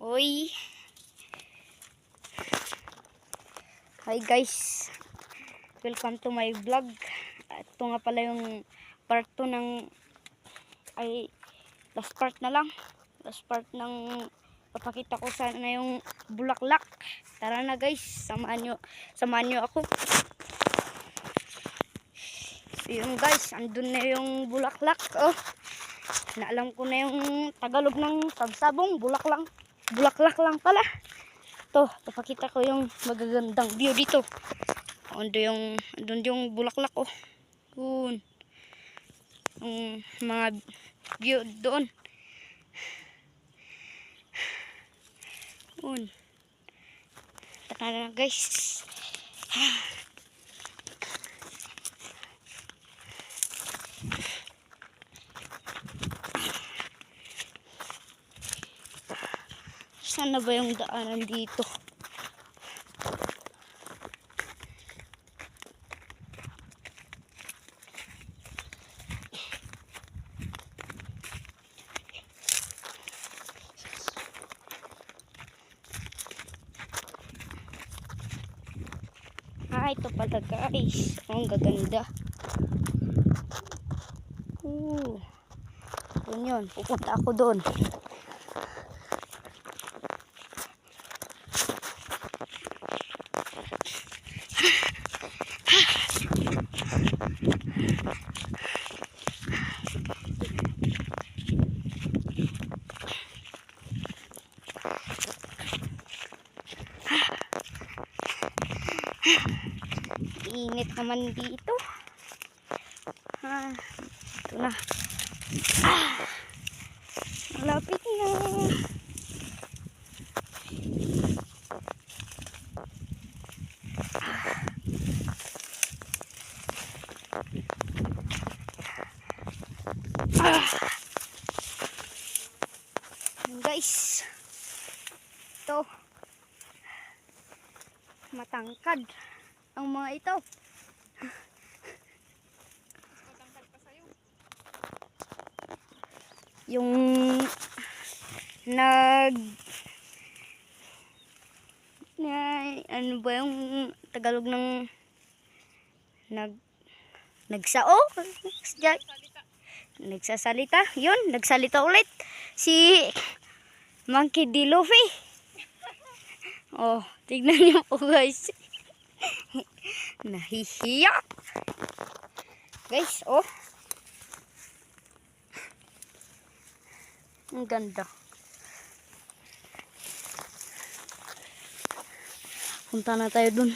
Hoy. Hi guys. Welcome to my vlog. Ito nga pala yung part 2 ng last part na lang. Last part ng papakita ko sana yung bulaklak. Tara na guys, samahan nyo ako. So yun guys, andun na yung bulaklak. Oh. Naalam ko na yung Tagalog ng sagsabong, bulaklak lang pala. Ito, papakita ko yung magagandang view dito. Andun yung bulaklak oh. Yun. Yung mga view doon. Yun. Tara na guys. Saan na ba yung daanan dito? Ito pala guys. Ang gaganda. Yun. Pupunta ako doon. Init naman dito. Ito na. Malapit na. Guys. Ito. Matangkad ang mga ito. Matangkad pa sa'yo. Yung ano ba yung Tagalog ng nagsao? Nagsasalita. Yun, nagsalita ulit. Si Monkey D. Luffy. Oh, tignan niyo po guys. Nahihiya. Guys, oh. Ang ganda. Punta na tayo dun.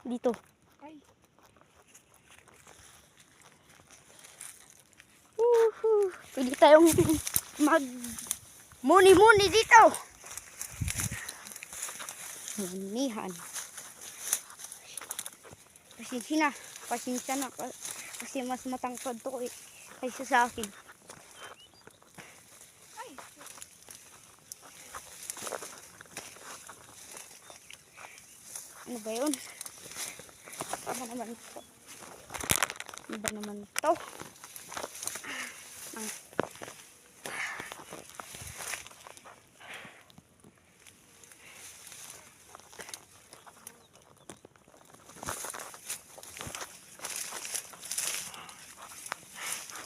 Dito. Ay. Pwede tayong muni dito. Munihan. Pasensya na kasi mas matangkad to kaysa sa akin. Ay. Ano ba yun? Ano ba naman to?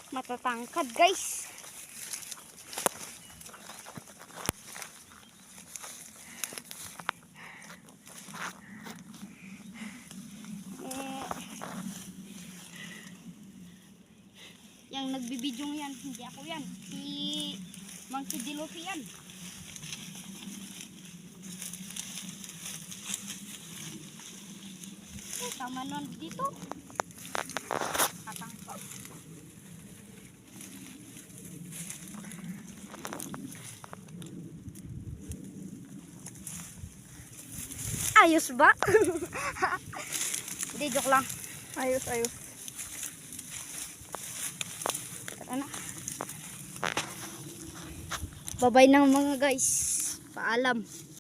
Matatangkad guys. Yang nagbibidyo yan, hindi ako yan. Si Monkey D. Luffy yan. Tama nun dito. Katangkad. Ayos ba? Hindi, joke lang. Ayos. Tara na. Bye-bye ng mga guys. Paalam.